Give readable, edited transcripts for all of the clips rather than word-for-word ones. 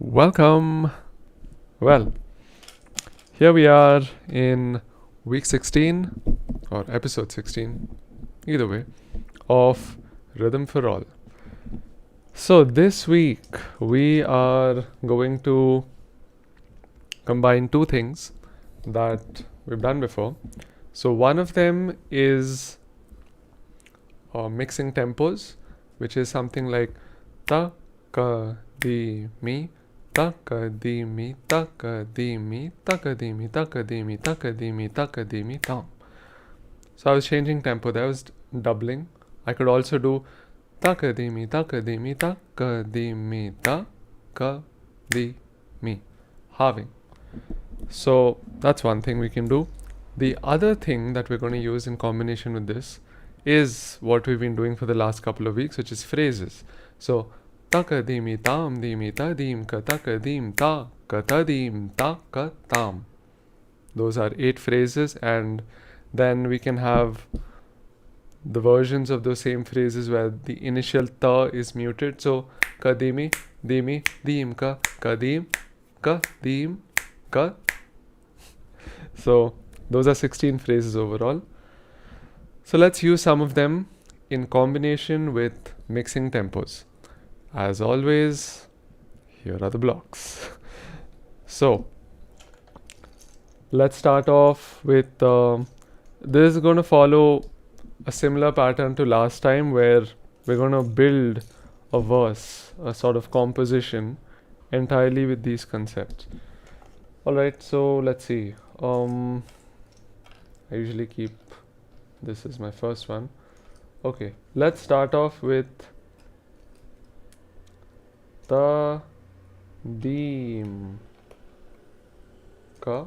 Welcome. Well, here we are in week 16 or episode 16, either way, of Rhythm for All. So, this week we are going to combine two things that we've done before. So, one of them is mixing tempos, which is something like ta, ka, di, mi, takadimi, takadimi, takadimi, takadimi, takadimi, takadimi, tam. So I was changing tempo. That was doubling. I could also do takadimi, takadimi, takadimi, takadimi, halving. So that's one thing we can do. The other thing that we're going to use in combination with this is what we've been doing for the last couple of weeks, which is phrases. So takadimi tam dimi tadim ka takadim ta ka tadim ta ka tam. Those are 8 phrases, and then we can have the versions of those same phrases where the initial ta is muted. So kadimi, dimi, dim ka, kadim, ka, dim, ka. So those are 16 phrases overall. So let's use some of them in combination with mixing tempos. As always, here are the blocks. So let's start off with this is going to follow a similar pattern to last time, where we're going to build a verse, a sort of composition entirely with these concepts. Alright, so let's see. I usually keep this as my first one. Okay, let's start off with tadim ka.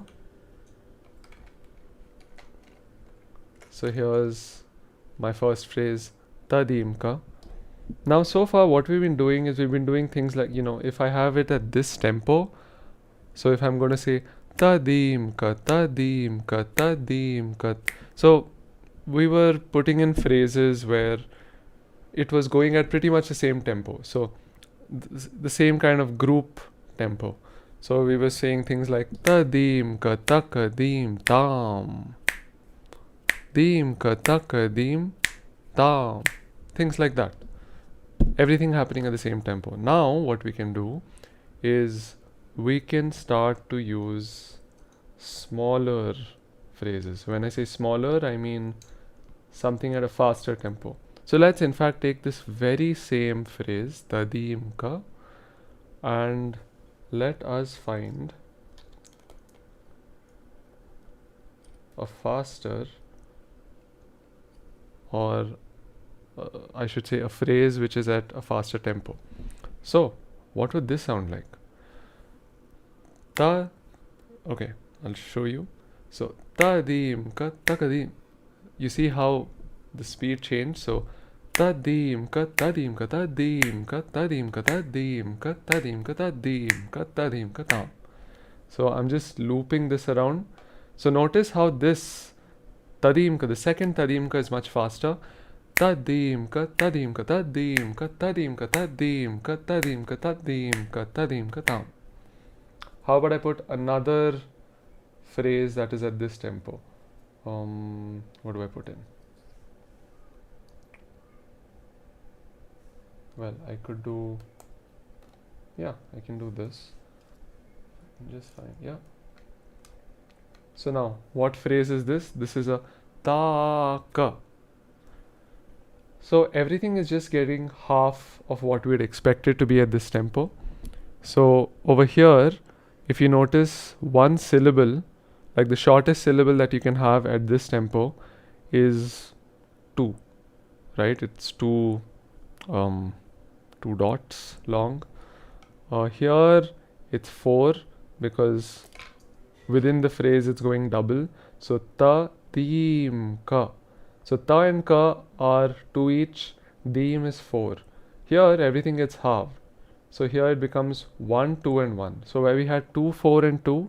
So here's my first phrase, tadim ka. Now so far what we've been doing is we've been doing things like, if I have it at this tempo, so if I'm going to say tadim ka, tadim ka, tadim ka, so we were putting in phrases where it was going at pretty much the same tempo. So the same kind of group tempo. So we were saying things like tadim ka takadim tam, dim ka takadim tam, things like that. Everything happening at the same tempo. Now what we can do is we can start to use smaller phrases. When I say smaller, I mean something at a faster tempo. So let's in fact take this very same phrase, tadim ka, and let us find a faster, or I should say a phrase which is at a faster tempo. So what would this sound like? Okay, I'll show you. So tadim ka takadim. You see how the speed changed? So tadim ka tadim ka tadim ka tadim ka tadim ka tadim ka tadim ka tadim ka tam. So I'm just looping this around. So notice how this tadim ka, the second tadim ka, is much faster. Tadim ka tadim ka tadim ka tadim ka tadim ka tadim ka tadim ka tadim ka tam. How about I put another phrase that is at this tempo? What do I put in? Well, I could do, I can do this just fine. Yeah. So now, what phrase is this? This is a ta-ka. So everything is just getting half of what we'd expect it to be at this tempo. So over here, if you notice, one syllable, like the shortest syllable that you can have at this tempo, is 2, right? It's two dots long. Here it's 4 because within the phrase it's going double. So ta dim ka. So ta and ka are 2 each, dim is 4. Here everything gets halved. So here it becomes 1, 2 and 1. So where we had 2, 4 and 2,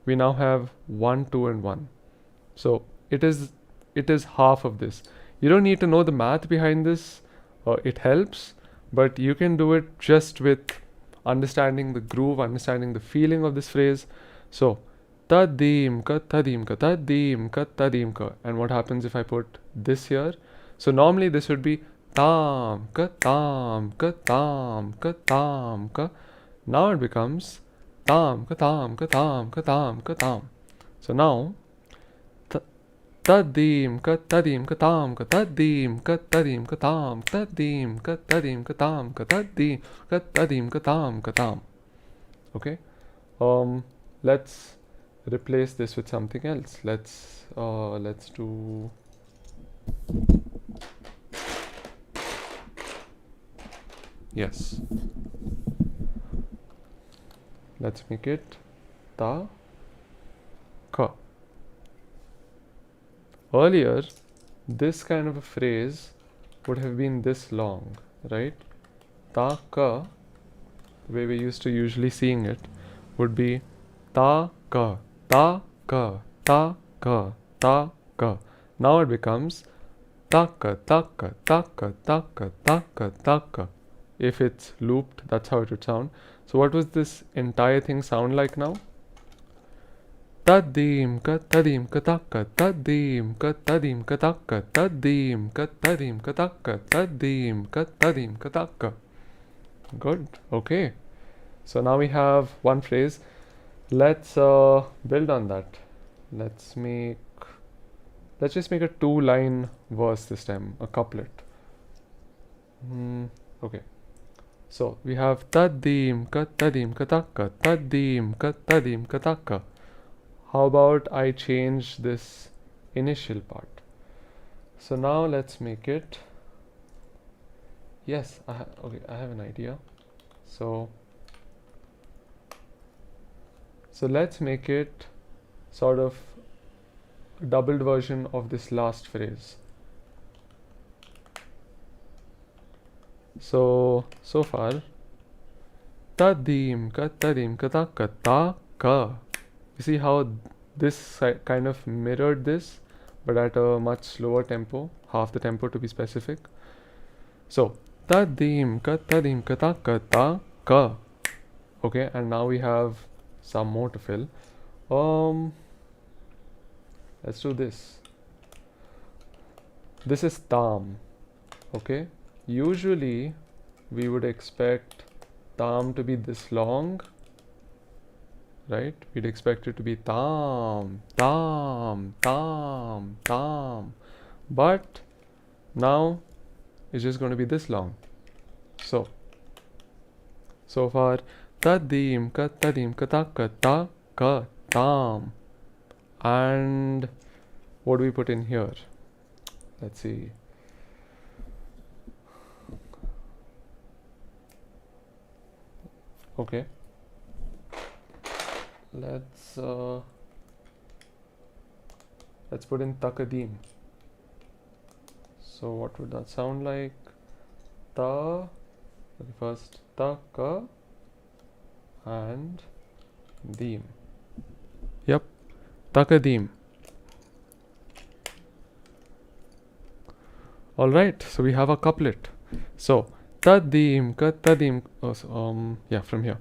we now have 1, 2 and 1. So it is half of this. You don't need to know the math behind this. It helps, but you can do it just with understanding the groove, understanding the feeling of this phrase. So, tadim ka tadim ka tadim ka tadim ka. And what happens if I put this here? So normally this would be tam ka tam ka tam ka tam ka. Now it becomes tam ka tam ka tam ka tam ka tam. So now tadim ka tadim ka tam ka tadim ka tadim ka tam tadim ka tadim ka tam ka tadim ka tadim ka tam ka tam. Okay. Let's replace this with something else. Let's do yes. Let's make it ta ka. Earlier, this kind of a phrase would have been this long, right? Ta ka, the way we used to usually seeing it, would be ta ka, ta ka, ta ka, ta ka. Now it becomes ta ka, ta ka, ta ka, ta ka, ta ka, ta ka. If it's looped, that's how it would sound. So what was this entire thing sound like now? Tadim ka tadim ka taka tadim ka tadim ka taka tadim ka tadim ka taka tadim ka tadim ka taka. Good. Okay. So now we have one phrase. Let's build on that. Let's just make a 2-line verse this time, a couplet. Okay. So we have tadim ka taka tadim ka tadim ka taka. How about I change this initial part? So now let's make it. Yes, I have an idea. So let's make it sort of a doubled version of this last phrase. So far, tadim ka taka ta ka. You see how this kind of mirrored this, but at a much slower tempo, half the tempo to be specific. So tadim ka ta ka ta ka. Okay, and now we have some more to fill. Let's do this. This is tam. Okay, usually we would expect tam to be this long, right? We'd expect it to be tam, tam, tam, tam. But now it's just going to be this long. So far, tadim ka ta ka ta ka tam. And what do we put in here? Let's see. Okay. Let's put in takadim. So what would that sound like? First taka and dim. Yep, takadim. All right, so we have a couplet. So tadim ka tadim. From here.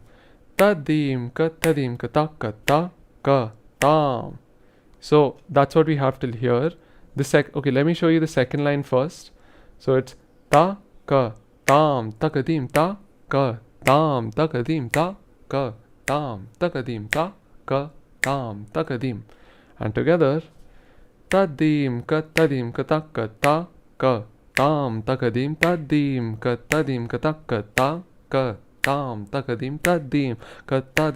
Tadim ka tadim ka ta ka ta ka tam. So that's what we have till here. Okay, let me show you the second line first. So it's ta ka tam takadim ta ka tam takadim ta ka tam takadim ta ka tam takadim. And together tadim ka ta ka ta ka tam takadim tadim ka ta ka ta ka tam takadim tadim ka ta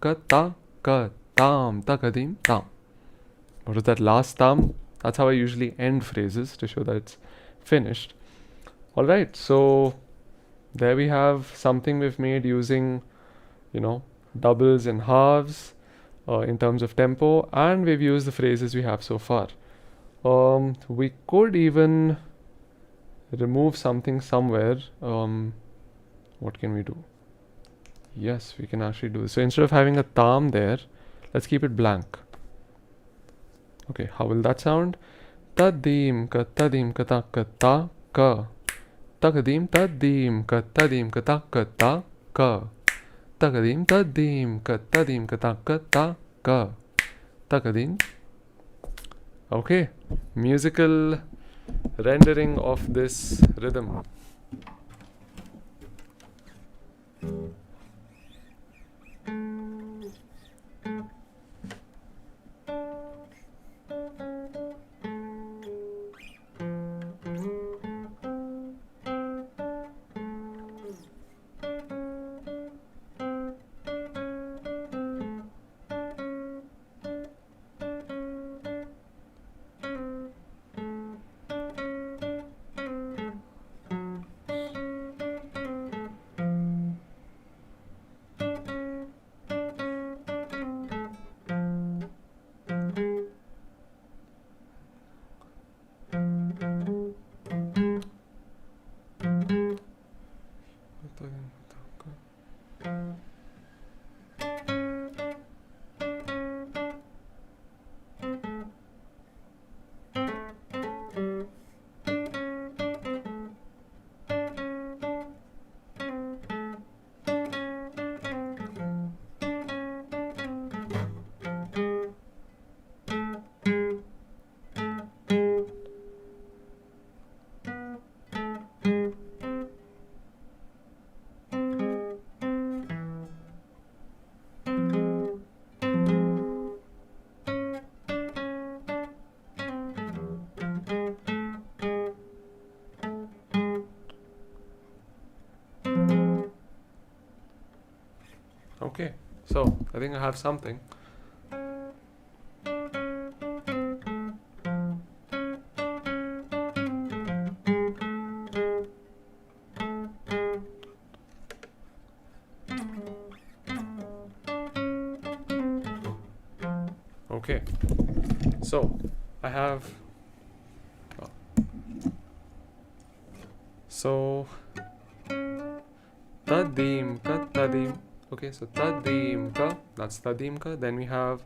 ka ta ka tam takadim tam. What was that last tam? That's how I usually end phrases, to show that it's finished. All right, so there we have something we've made using, doubles and halves in terms of tempo, and we've used the phrases we have so far. We could even remove something somewhere. What can we do? Yes, we can actually do this. So instead of having a tam there, let's keep it blank. Okay, how will that sound? Tadim ka ta ka ta ka. Takadim tadim ka ta ka ta ka. Takadim tadim ka tadim ka ta ka ta ka. Takadim. Okay, musical rendering of this rhythm. Okay, so I think I have something. Okay, so I have. So tadim ka tadim. Okay, so tadim ka, that's tadim ka. Then we have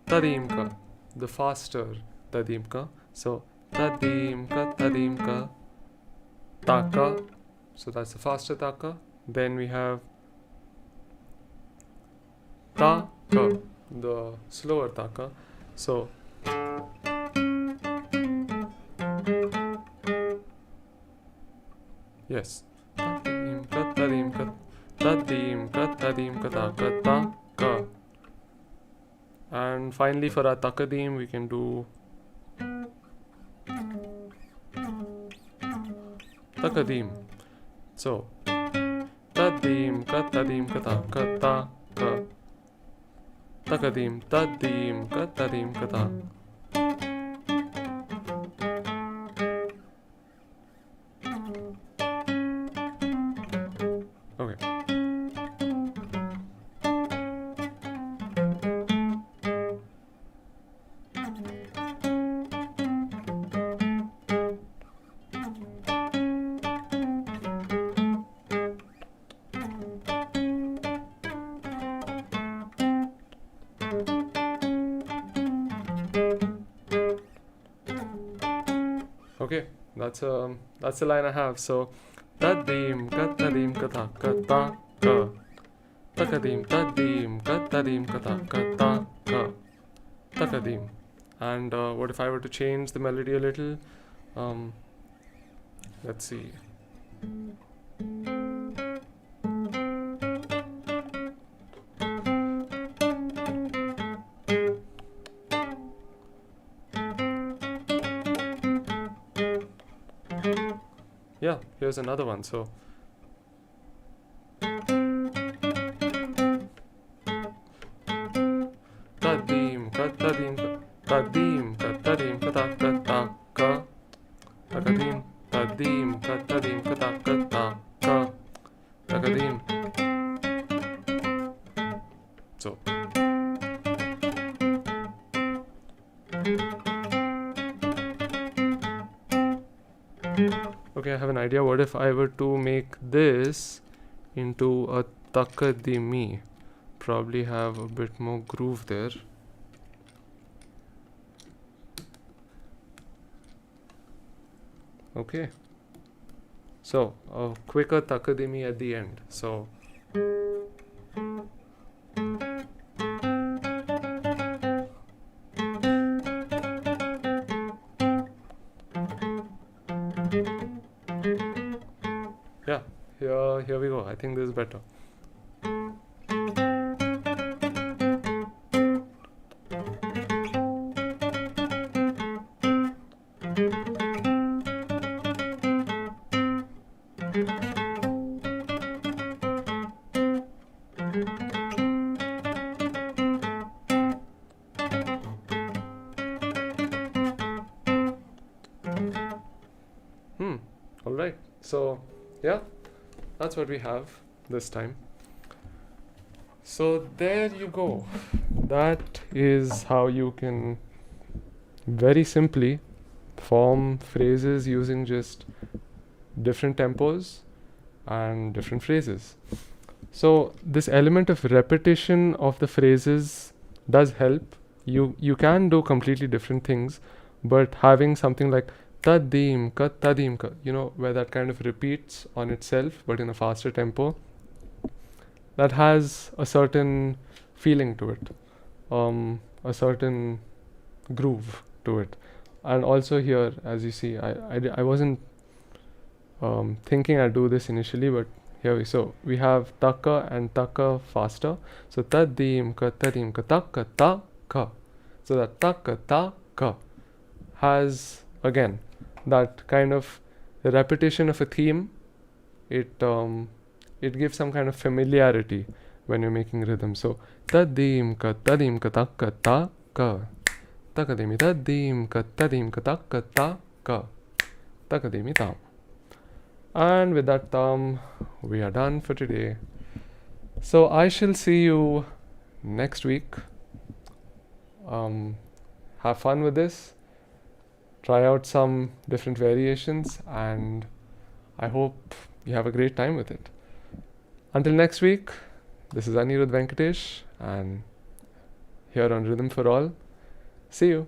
tadim ka, the faster tadim ka. So tadim ka taka. So that's the faster taka. Then we have taka, the slower taka. So yes, tadim ka tadim ka tadim ka tadim ka taka taka. And finally for our takadim we can do takadim. So tadim ka tadim ka ta ka ta ka. Takadim tadim ka tadim ka ta. Okay. Okay, that's the line I have. So tadim ka tadim ka ta ka ta ka. Takadim tadim ka tadim ka ta ka ta ka. Takadim. And what if I were to change the melody a little? Let's see. Yeah, here's another one. So tadim ka tadim ka tadim ka tadim ka ta ka ta ka. Takadim tadim ka tadim ka ta ka ta ka. Takadim. So okay, I have an idea. What if I were to make this into a takadimi? Probably have a bit more groove there. Okay, so a quicker takadimi at the end. So here we go. I think this is better. All right. So, yeah, that's what we have this time. So, there you go. That is how you can very simply form phrases using just different tempos and different phrases. So, this element of repetition of the phrases does help. You can do completely different things, but having something like tadim ka, where that kind of repeats on itself but in a faster tempo, that has a certain feeling to it, a certain groove to it. And also here, as you see, I wasn't thinking I'd do this initially, but here we have taka and taka faster. So tadim ka taka ta ka. So that taka ta ka has again that kind of repetition of a theme. It gives some kind of familiarity when you're making rhythm. So tadim ka taka ta ka. Takadimi tadim ka taka ta ka. Takadimi tam. And with that tam, we are done for today. So I shall see you next week. Have fun with this. Try out some different variations, and I hope you have a great time with it. Until next week, this is Anirudh Venkatesh, and here on Rhythm for All. See you.